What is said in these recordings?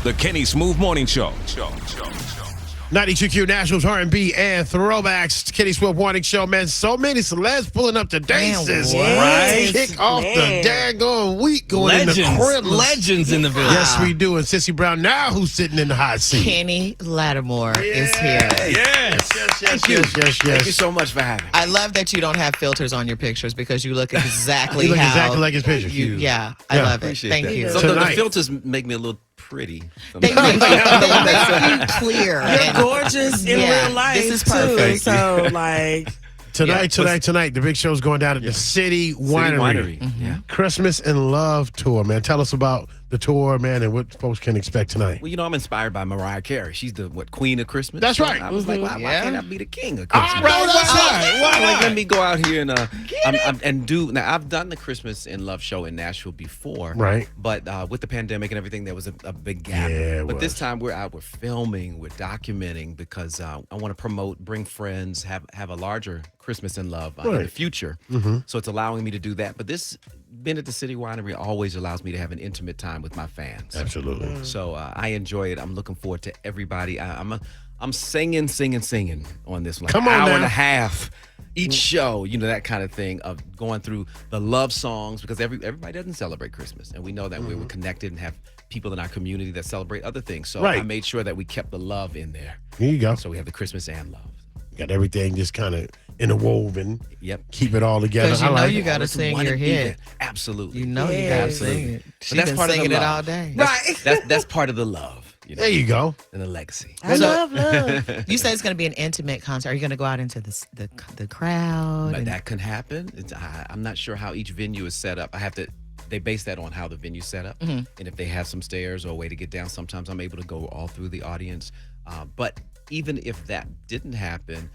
The Kenny Smooth Morning Show. 92Q Nationals R&B and throwbacks. Kenny Smooth Morning Show, man. So many celebs pulling up today. Right? Kick off the daggone week going into Christmas. Legends in the village. Yes, we do. And Sissy Brown now, who's sitting in the hot seat. Kenny Lattimore is here. Yes. Thank you so much for having me. I love that you don't have filters on your pictures because you look exactly You look how exactly like his pictures. I love it. Appreciate Thank that. you. So the filters make me a little pretty. They make you clear. You're gorgeous in real life. This is perfect. Too, so, like. Tonight, the big show's going down at the City Winery. Mm-hmm. Yeah. Christmas in Love Tour, man. Tell us about the tour, man, and what folks can expect tonight. Well, I'm inspired by Mariah Carey. She's the queen of Christmas. That's right. I was like, why can't I be the king of Christmas? Why not? Let me go out here and do. Now, I've done the Christmas in Love show in Nashville before, Right. But with the pandemic and everything, there was a big gap. Yeah, but this time we're out, we're filming, we're documenting because I want to promote, bring friends, have a larger Christmas in Love in the future. Mm-hmm. So it's allowing me to do that. But this being at the City Winery always allows me to have an intimate time with my fans. Absolutely. So I enjoy it. I'm looking forward to everybody. I'm singing on this one. Come on hour now. and a half each show, that kind of thing of going through the love songs because everybody doesn't celebrate Christmas. And we know that we're connected and have people in our community that celebrate other things. So I made sure that we kept the love in there. Here you go. So we have the Christmas and love. Got everything just kind of interwoven. Yep. Keep it all together. Because you got to Just sing wanna your be hit. there. Absolutely. You know you got to sing it. She's that's been part of the singing it love. all day. That's part of the love. There you go. And the legacy. I love. You said it's going to be an intimate concert. Are you going to go out into the crowd? But that can happen. I'm not sure how each venue is set up. They base that on how the venue's set up. Mm-hmm. And if they have some stairs or a way to get down, sometimes I'm able to go all through the audience. But even if that didn't happen,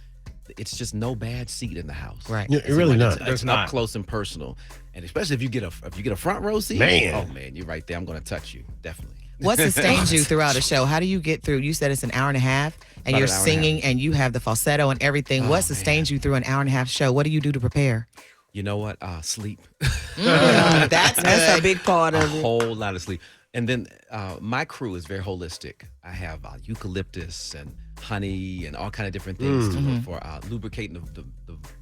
it's just no bad seat in the house. Right. Yeah, really not. It's up close and personal. And especially if you get a front row seat. Man. Oh man, you're right there. I'm gonna touch you. Definitely. What sustains you throughout a show? How do you get through? You said it's an hour and a half, and About you're an hour and a singing, and you have the falsetto and everything. What sustains you through an hour and a half show? What do you do to prepare? You know what? Sleep. That's That's a big part A of it. whole lot of sleep. And then my crew is very holistic. I have eucalyptus and honey and all kind of different things for lubricating the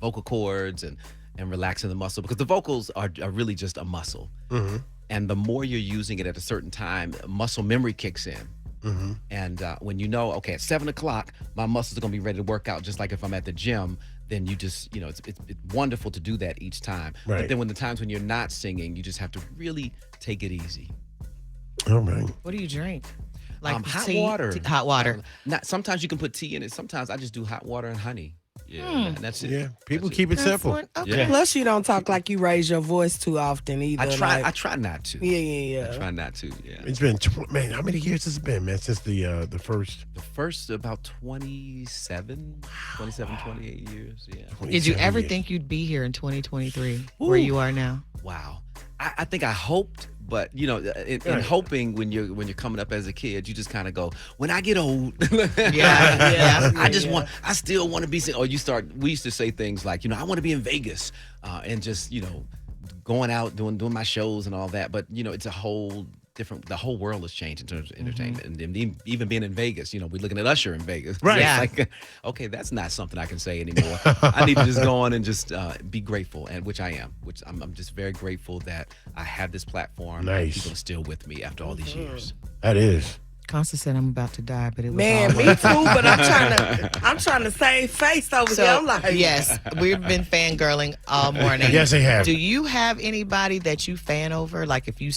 vocal cords and relaxing the muscle because the vocals are really just a muscle. Mm-hmm. And the more you're using it at a certain time, muscle memory kicks in. Mm-hmm. And when you know, okay, at 7 o'clock, my muscles are going to be ready to work out just like if I'm at the gym, then you just, it's wonderful to do that each time. Right. But then when the times when you're not singing, you just have to really take it easy. All right. What do you drink? Hot tea? water. Hot water. Sometimes you can put tea in it. Sometimes I just do hot water and honey. Yeah, and that's it. Yeah. People That's keep it simple. Okay. Yeah. Plus, you don't talk like you raise your voice too often either. I try not to. Yeah. I try not to. Yeah. It's been, man, how many years has it been, man, since the first? The first about 27, 28 years. Yeah. Did you 27 ever years. think you'd be here in 2023 where you are now? Wow. I think I hoped, but in hoping when you're coming up as a kid, you just kind of go, when I get old, Yeah. I still want to be. Or we used to say things like, I want to be in Vegas, and just going out doing my shows and all that. But it's a whole different. The whole world has changed in terms of entertainment, and even being in Vegas, we're looking at Usher in Vegas, Right. Yeah. It's like, okay, that's not something I can say anymore. I need to just go on and just be grateful, and which I am. Which I'm just very grateful that I have this platform. Nice. And people are still with me after all these years. That is. Constance said I'm about to die, but it was Man, all me worth it. too, but I'm trying to save face over here. I'm like, yes, we've been fangirling all morning. Yes, they have. Do you have anybody that you fan over? Like if you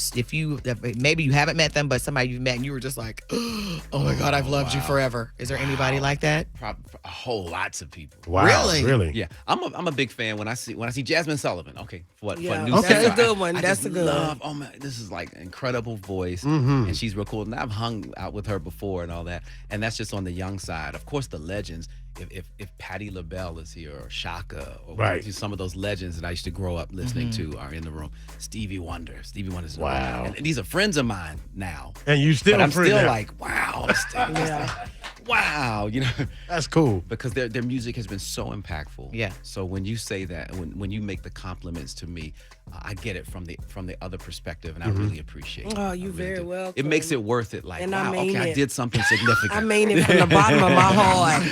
maybe you haven't met them, but somebody you've met and you were just like, oh my God, I've loved you forever. Is there anybody like that? A whole lots of people. Wow. Really? Yeah, I'm a big fan when I see Jasmine Sullivan. Okay, for Yeah, new Okay. that's singer. a good one. I That's just a good love, one. Oh man, this is like incredible voice, Mm-hmm. and she's real cool. And I've hung out with her before and all that, and that's just on the young side. Of course, the legends. If Patti LaBelle is here or Shaka or Right. some of those legends that I used to grow up listening to are in the room. Stevie Wonder's Wow. and these are friends of mine now. And you still But I'm free still now. like, wow. I'm still, Yeah. wow, That's cool. because their music has been so impactful. Yeah. So when you say that, when you make the compliments to me, I get it from the other perspective, and I really appreciate it. Oh, I you really very do. welcome. It makes it worth it. Like, And I wow, mean okay, I it. did something significant. I mean it from the bottom of my heart.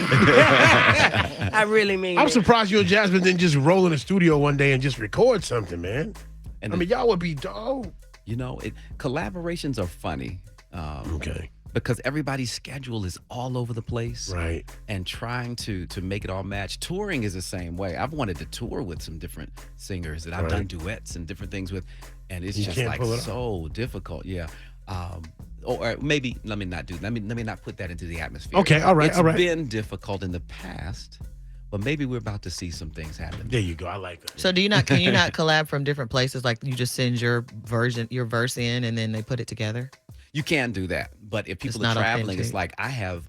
I really mean I'm it. surprised you and Jasmine didn't just roll in the studio one day and just record something, man. And I mean, y'all would be dope. collaborations are funny. Okay. Because everybody's schedule is all over the place. Right. And trying to make it all match. Touring is the same way. I've wanted to tour with some different singers that I've done duets and different things with, and it's just like so difficult. Yeah. Or maybe let me not put that into the atmosphere. Okay, all right, It's all right. been difficult in the past, but maybe we're about to see some things happen. There you go. I like that. So can you not collab from different places? Like you just send your verse in, and then they put it together. You can do that, but if people It's are not traveling, it's authentic. like I have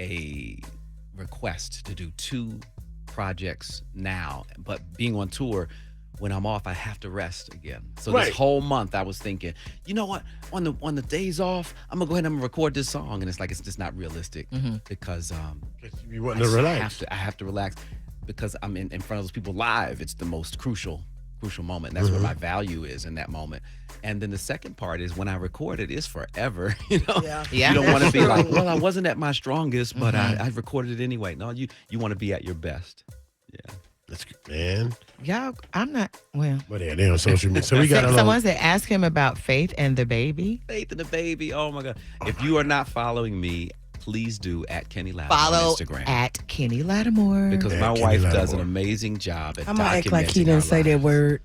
a request to do 2 projects now, but being on tour, when I'm off, I have to rest again. So Right. this whole month, I was thinking, you know what? On the days off, I'm gonna go ahead and record this song, and it's like it's just not realistic because You want to relax. I have to relax because I'm in front of those people live. It's the most crucial moment. That's where my value is in that moment. And then the second part is when I record it, it's forever. Yeah. Yeah. You don't want to be like, well, I wasn't at my strongest, but I recorded it anyway. No, you want to be at your best. Yeah. That's good, man. Y'all, I'm not. Well, But yeah, they're on social media. So we got a someone said ask him about Faith and the baby. Faith in the baby. Oh my God. If you are not following me, please do at Kenny Lattimore Follow on Instagram. at Kenny Lattimore. Because At my Kenny wife does Lattimore. an amazing job at I'm gonna act like he documenting didn't our say that lives. word.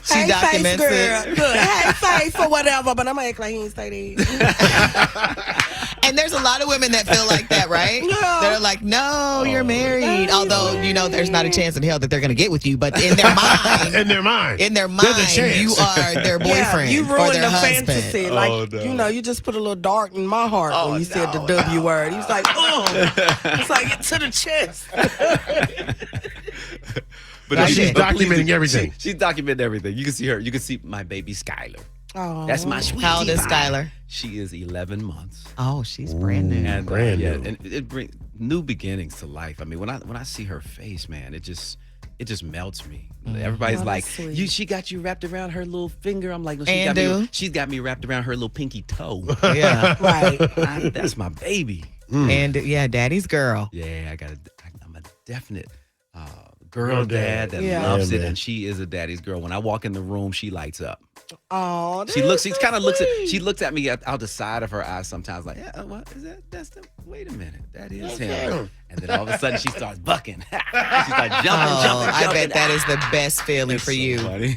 She Hey, documents Faith it. girl. Good. Hey, Faith or whatever, but I'm gonna act like he didn't say that. And there's a lot of women that feel like that, right? Yeah. They're like, no, you're married. Although, there's not a chance in hell that they're going to get with you. But in their mind, in their mind. in their There's a mind, chance. you are their boyfriend you or ruined their the husband. fantasy. Like, you just put a little dark in my heart when you said the W word. He was like, it's like, get to the chest. But Now she's but documenting please, everything. She's documenting everything. You can see her. You can see my baby Skylar. Oh. That's my sweetie How old is pie. Skylar? She is 11 months. Oh, she's brand new. And Brand new. and it brings new beginnings to life. I mean, when I see her face, man, it just melts me. Everybody's Oh, like, that's sweet. she got you wrapped around her little finger. I'm like, no, And she's got me wrapped around her little pinky toe. Yeah. Right. That's my baby. And yeah, daddy's girl. Yeah, I'm a definite girl dad that Yeah. loves Yeah, it, man. and she is a daddy's girl. When I walk in the room, she lights up. Oh, She kind of looks at me out the side of her eyes sometimes, like, yeah, what is that? Wait a minute, that is him. And then all of a sudden, she starts bucking. She starts jumping. I bet that is the best feeling for you. Funny.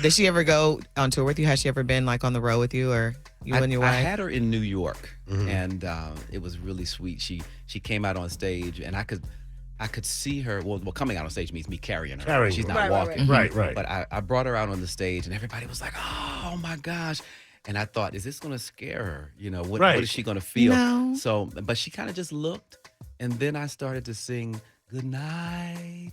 Did she ever go on tour with you? Has she ever been like on the road with you or you and your I wife? had her in New York, and it was really sweet. She came out on stage, and I could see her. Well, coming out on stage means me carrying her. Carrying She's her. not Right, walking. Right, right. But I brought her out on the stage, and everybody was like, "Oh my gosh!" And I thought, "Is this going to scare her? What Right. is she going to feel?" No. So, but she kind of just looked, and then I started to sing good night,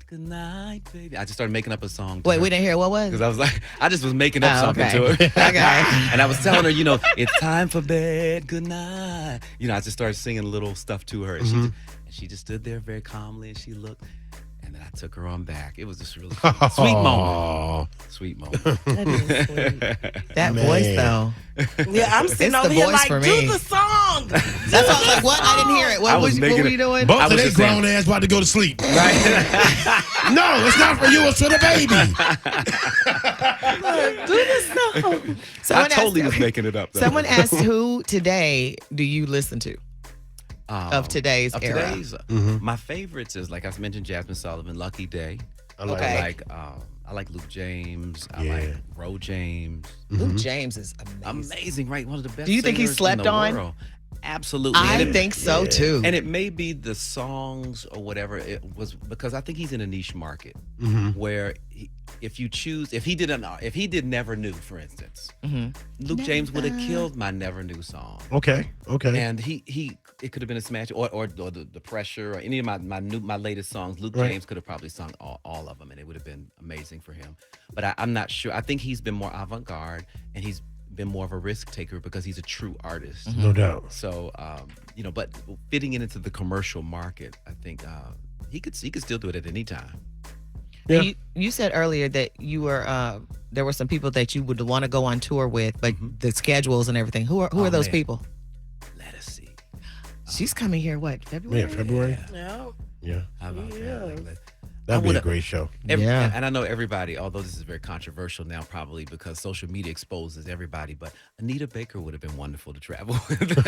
baby." I just started making up a song. Wait, we didn't hear what was? Because I was like, I just was making up Oh, something okay. to her. Okay. And I was telling her, it's time for bed, good night. I just started singing little stuff to her. And she just stood there very calmly, and she looked. And then I took her on back. It was just really sweet moment. Sweet moment. that is sweet. That Man. voice though. Yeah, I'm sitting It's the over here voice like, for do me. the song. That's why I was like, what? I didn't hear it. I What was what making were it- you doing? Both I of was they just saying- grown ass about to go to sleep. Right? No, it's not for you. It's for the baby. Do the song. I Someone totally asked, was making it up. Though. Someone asked who today do you listen to? Of today's era. My favorites is, like I mentioned, Jasmine Sullivan, Lucky Day. Okay. I like Luke James. I Yeah. like Ro James. Luke James is amazing. Amazing, right? One of the best. Do you think he singers slept in the on? world. Absolutely. I And it- think so too. And it may be the songs or whatever it was, because I think he's in a niche market where if you choose, if he did Never Knew, for instance, Luke James would have killed my Never Knew song. Okay. And it could have been a smash, or the Pressure, or any of my latest songs. Luke Right. James could have probably sung all of them, and it would have been amazing for him. But I'm not sure. I think he's been more avant-garde, and he's been more of a risk taker because he's a true artist. No doubt. So, but fitting it into the commercial market, I think he could still do it at any time. Yeah. You said earlier that you were there were some people that you would want to go on tour with, but the schedules and everything. Who are those people? Let us see. She's coming here. What, February? Yeah, February. Yeah. Yeah. How about that? That'd be a great show. Yeah. And I know everybody, although this is very controversial now, probably because social media exposes everybody, but Anita Baker would have been wonderful to travel with.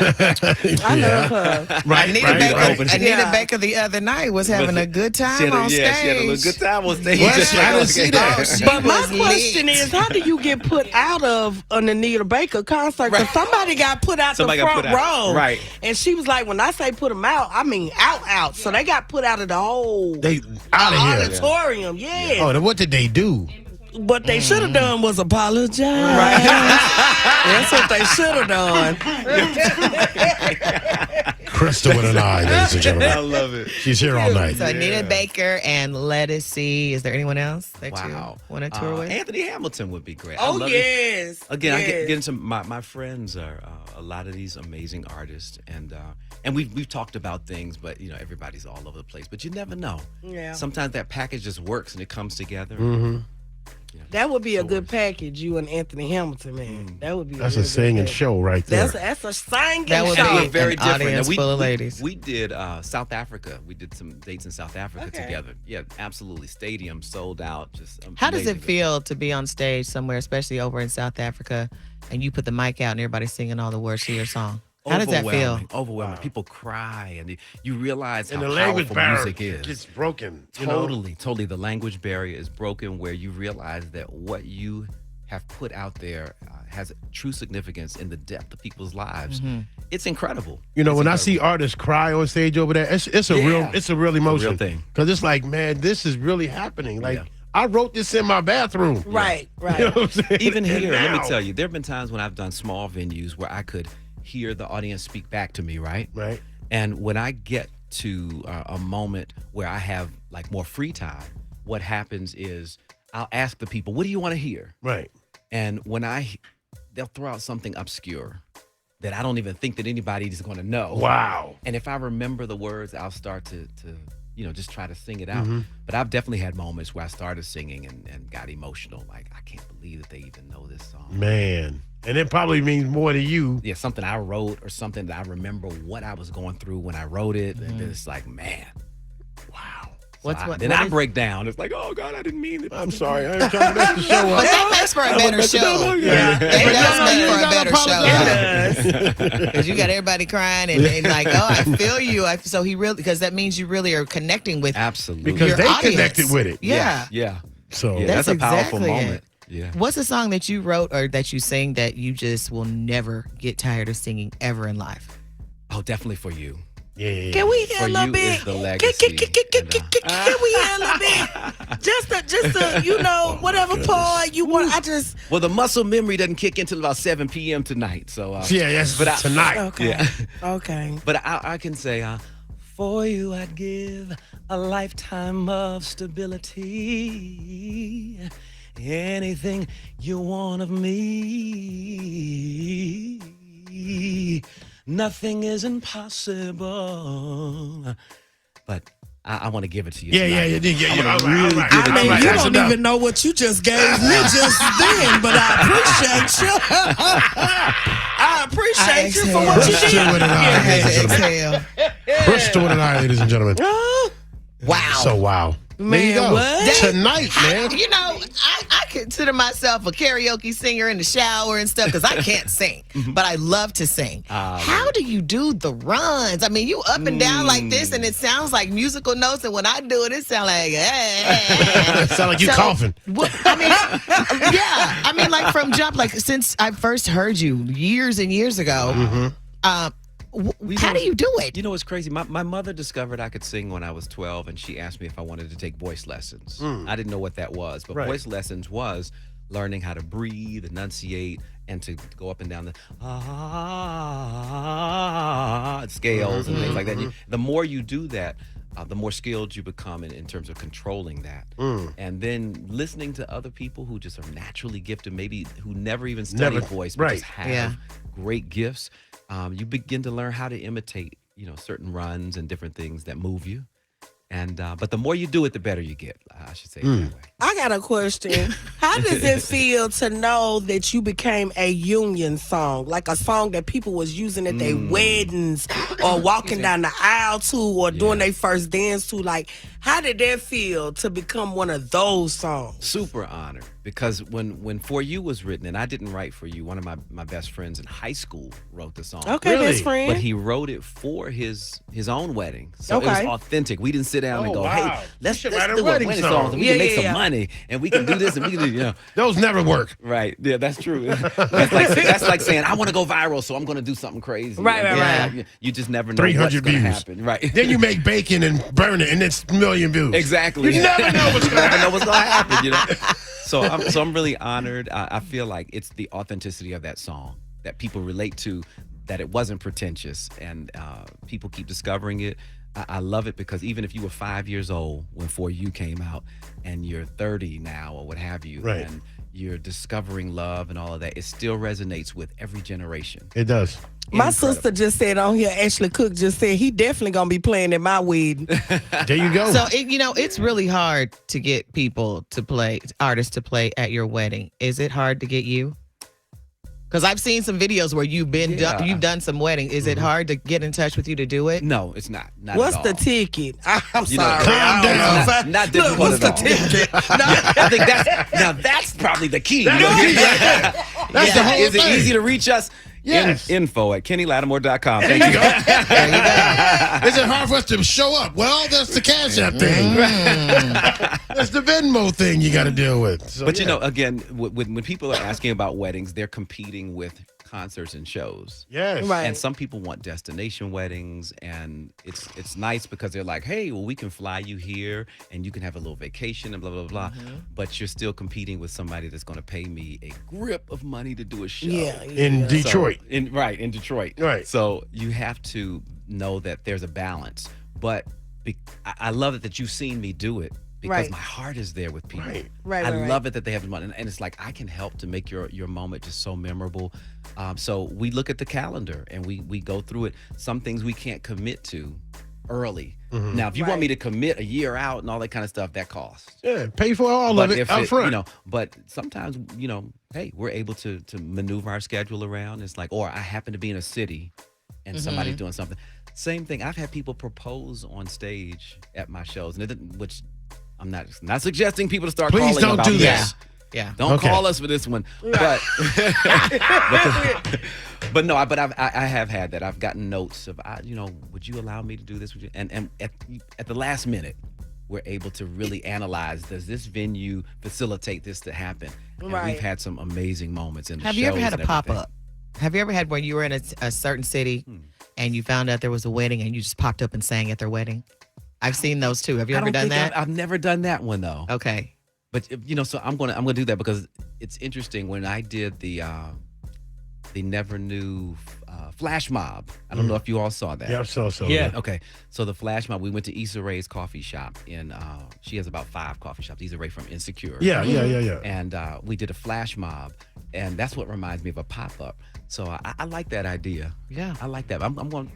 I love her. Right. Anita Baker the other night was having a good time on stage. Yeah, she had a little good time on stage. Well, Just I like, didn't see that. She But my was question lit. is, how do you get put out of an Anita Baker concert? Because somebody got put out Somebody the got front put out. row. Right. And she was like, when I say put them out, I mean out. So they got put out of the whole They out of here. auditorium. Yeah. Oh, then what did they do? What they should have done was apologize. That's what they should have done. Crystal with an eye, ladies and gentlemen. I love it. She's here all night. So Anita Baker and Let Us See. Is there anyone else that Wow. you want to tour with? Anthony Hamilton would be great. I Oh, love it. yes. Again, I yes. get into my friends are a lot of these amazing artists, and we've talked about things, but everybody's all over the place. But you never know. Yeah. Sometimes that package just works and it comes together. That would be a good package, you and Anthony Hamilton, man. That would be That's a a real good singing package. show right there. That's a singing That would show. And be we're very an different. audience Now, full of ladies. We did South Africa. We did some dates in South Africa Okay. together. Yeah, absolutely. Stadium sold out. Just How does it amazing. feel to be on stage somewhere, especially over in South Africa, and you put the mic out and everybody's singing all the words to your song? How does that feel? Overwhelming. People cry, and you realize And how the language powerful barrier music is. gets broken. you know? Totally. The language barrier is broken where you realize that what you have put out there has true significance in the depth of people's lives. It's incredible. You know, It's when I incredible. see artists cry on stage over there, it's a Yeah. real emotion. thing. Because it's like, man, this is really happening. Like, Yeah. I wrote this in my bathroom. Right, right. You know what I'm saying? Even And here, let me now- tell you, there have been times when I've done small venues where I could hear the audience speak back to me, right? Right. And when I get to a moment where I have like more free time, what happens is I'll ask the people, what do you want to hear? Right. And when they'll throw out something obscure that I don't even think that anybody is going to know. Wow. And if I remember the words, I'll start to just try to sing it out. Mm-hmm. But I've definitely had moments where I started singing and got emotional. Like, I can't believe that they even know this song. Man. And it probably means more to you. Yeah, something I wrote or something that I remember what I was going through when I wrote it. And then it's like, man. Wow. Then I break down. It's like, oh, God, I didn't mean it. I'm sorry. I ain't trying to mess the show But up. that makes for a better show. Yeah. It does make for a better show. It does. Because you got everybody crying and like, oh, I feel you. So he really, because that means you really are connecting with Absolutely. Because your they audience. connected with it. Yeah. Yeah. So Yeah, That's that's a powerful exactly it. moment. Yeah. What's a song that you wrote or that you sing that you just will never get tired of singing ever in life? Oh, definitely For You. yeah. Can we hear For a little You bit? is the legacy. Can we hear a little bit? Just a, whatever part you want. Well, the muscle memory doesn't kick in until about 7 p.m. tonight. So, Yeah, that's But I- tonight. Okay. yeah. Okay. But I can say, for you I'd give a lifetime of stability. Anything you want of me. Nothing is impossible. But I want to give it to you. Yeah. tonight. I wanna want to really really give it to I mean, you. you don't even know what you just gave me just then, but I appreciate you. I appreciate you for what you Crystal did. with an eye, I had ladies to and gentlemen. exhale. Crystal with an eye, ladies and gentlemen. Wow. So wow. There you Man, go. what? Tonight, man. You know, I consider myself a karaoke singer in the shower and stuff because I can't sing, but I love to sing. How do you do the runs? I mean, you up and down like this, and it sounds like musical notes, and when I do it, it sounds like. Sound like you So, coughing. I mean, yeah. I mean, like from jump, like since I first heard you years and years ago. How do you do it? You know what's crazy? My mother discovered I could sing when I was 12, and she asked me if I wanted to take voice lessons. I didn't know what that was, but Right. voice lessons was learning how to breathe, enunciate, and to go up and down the scales and things like that. The more you do that, the more skilled you become in terms of controlling that. And then listening to other people who just are naturally gifted, maybe who never even studied voice, but just have great gifts. You begin to learn how to imitate, certain runs and different things that move you. And but the more you do it, the better you get. I should say it that way. I got a question. How does it feel to know that you became a union song, like a song that people was using at their weddings or walking down the aisle to or doing their first dance to? Like, how did that feel to become one of those songs? Super honored, because when For You was written, and I didn't write For You, one of my best friends in high school wrote the song. Okay, best friend. But he wrote it for his own wedding, so it was authentic. We didn't sit down and go, "Hey, let's do a wedding song, and we can make some money, and we can do this, and we can do." Those never work. Right? Yeah, that's true. That's like saying, "I want to go viral, so I'm going to do something crazy." Right. You just never know 300 what's views. happen. Right? Then you make bacon and burn it, and it's a million views. Exactly. You never know what's going to happen. So I'm really honored. I feel like it's the authenticity of that song that people relate to, that it wasn't pretentious, and people keep discovering it. I love it because even if you were 5 years old when For You came out, and you're 30 now or what have you, and you're discovering love and all of that, it still resonates with every generation. It does. My sister just said on here, Ashley Cook just said he definitely gonna be playing at my wedding. There you go. So it's really hard to get artists to play at your wedding. Is it hard to get you? Because I've seen some videos where you've done some wedding. Is it hard to get in touch with you to do it? No, it's not. What's at all. the ticket? I'm sorry. calm down. Not difficult what's at the all. ticket? I think that's probably the key. That's the whole Is it thing. easy to reach us? Yes. Info at KennyLattimore.com. Thank you. Is it hard for us to show up? Well, that's the Cash App thing. That's the Venmo thing you got to deal with. So, But again, when people are asking about weddings, they're competing with concerts and shows. yes. Right. And some people want destination weddings, and it's nice because they're like, hey, well, we can fly you here and you can have a little vacation and blah, blah, blah. But you're still competing with somebody that's going to pay me a grip of money to do a show. In Detroit. In Detroit. Right. So you have to know that there's a balance. But I love it that you've seen me do it, because my heart is there with people. I love it that they have the money. And it's like, I can help to make your moment just so memorable. So we look at the calendar and we go through it. Some things we can't commit to early. Now, if you want me to commit a year out and all that kind of stuff, that costs. Yeah, pay for all of it up front. But sometimes, hey, we're able to maneuver our schedule around. It's like, or I happen to be in a city and somebody's doing something. Same thing. I've had people propose on stage at my shows, which I'm not suggesting people to start Please calling don't about do this. this. Yeah. Don't call us for this one. But but no, I have had that. I've gotten notes of, would you allow me to do this? And at the last minute, we're able to really analyze, does this venue facilitate this to happen? And we've had some amazing moments in the shows. Have you ever had a and everything. pop-up? Have you ever had where you were in a certain city and you found out there was a wedding and you just popped up and sang at their wedding? I've seen those too. Have you ever done that? I've never done that one though. Okay. But so I'm gonna do that because it's interesting. When I did the Never Knew Flash Mob, I don't know if you all saw that. Yeah, so. Yeah. Okay. So the Flash Mob, we went to Issa Rae's coffee shop in. She has about 5 coffee shops. Issa Rae from Insecure. Yeah. And we did a flash mob, and that's what reminds me of a pop up. So I like that idea. Yeah. I like that. I'm going.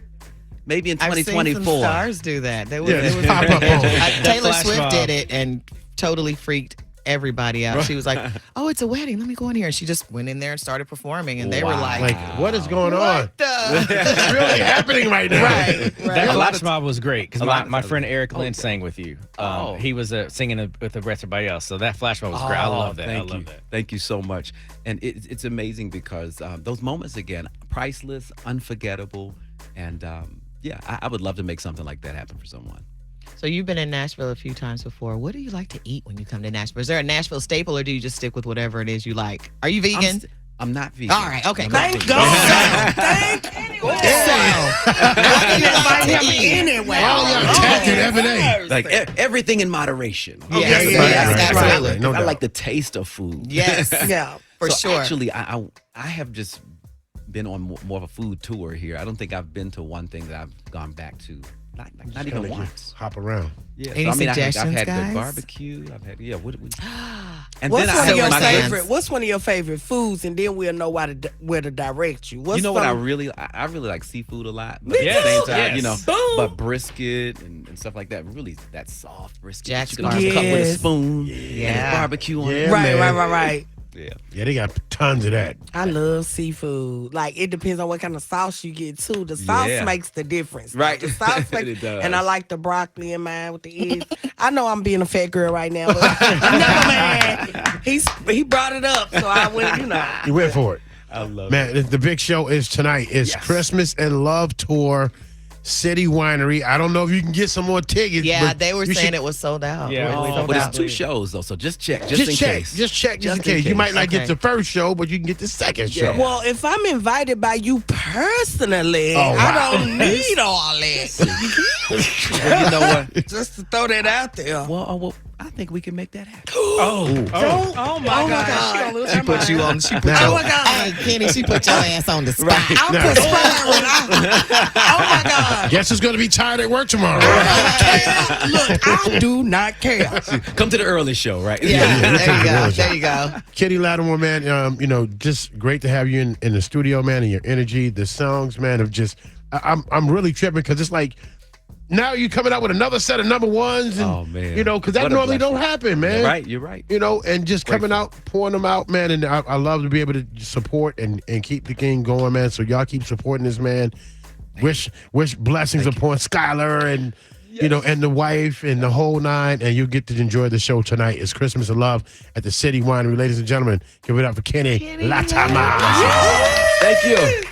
Maybe in I've seen 2024. some stars do that. They Yeah, pop up. Taylor Flash Swift mob. did it and totally freaked everybody out. She was like, "Oh, it's a wedding. Let me go in here." And she just went in there and started performing, and they were like, Like, what is going on? "What the?" It's really happening right now. Right. That A lot flash of- mob was great because a lot my of- friend Eric Lynn sang with you. He was singing with everybody else. So that flash mob was great. I love that. I Thank love you. that. Thank you so much. And it's amazing because those moments, again, priceless, unforgettable. And I would love to make something like that happen for someone. So you've been in Nashville a few times before. What do you like to eat when you come to Nashville? Is there a Nashville staple, or do you just stick with whatever it is you like? Are you vegan? I'm not vegan. All right. Okay. I'm not Thank vegan. God. Thank What do you like to eat? anyway. All y'all attacking every day. Like everything in moderation. Yes, yeah, yes, right, absolutely. No I doubt. like the taste of food. Yes. Yeah. For So sure. Actually, I have just been on more of a food tour here. I don't think I've been to one thing that I've gone back to not even once. Hop around. Yeah, Any I've suggestions, had guys? the barbecue. I've had and What's then one I of your have my favorite? What's one of your favorite foods, and then we'll know where to direct you. What's you know what I some- really like seafood a lot, but Me at the same too. time, Yes. Boom. but brisket and stuff like that. Really, that soft brisket that Jack's you can just cut with a barbecue. spoon Yeah. and barbecue on Yeah, it. Right, man. right. Yeah. Yeah, they got tons of that. I love seafood. Like it depends on what kind of sauce you get too. The sauce Yeah. makes the difference. Right. The sauce makes, It does. and I like the broccoli in mine with the eggs. I know I'm being a fat girl right now, but never mind. He brought it up, so I went. You went for it. I love Man, the big show is tonight. It's Yes. Christmas and Love Tour, City Winery. I don't know if you can get some more tickets. Yeah, but they were you saying should- it was sold out. Yeah, It was oh, sold But out. it's 2 shows though, so just check, just in check, case. just check, just in Just in case. You might case. not get Okay. the first show, but you can get the second show. Well, if I'm invited by you personally, Oh, wow. I don't need all that. Well, you know what? Just to throw that out there. Well, I think we can make that happen. Oh my God. She put you on. She put Now- your. Oh my God. Hey, Kenny, she put your ass on the spot. I'm Now- perspiring. Oh my God. Guess who's going to be tired at work tomorrow? Look, I do not care. Come to the early show, right? Yeah, there you go. Yeah. There you go. Kitty Lattimore, man, just great to have you in the studio, man, and your energy. The songs, man, have just, I'm really tripping because it's like, now you're coming out with another set of number ones. And, Oh, man. because that What a normally don't blessing. happen, man. You're right. And just coming Grateful. out, pouring them out, man. And I love to be able to support and keep the game going, man. So y'all keep supporting this man. Wish blessings upon Skylar and and the wife and the whole nine, and you get to enjoy the show tonight. It's Christmas of Love at the City Winery, ladies and gentlemen. Give it up for Kenny Lattimore. Thank you.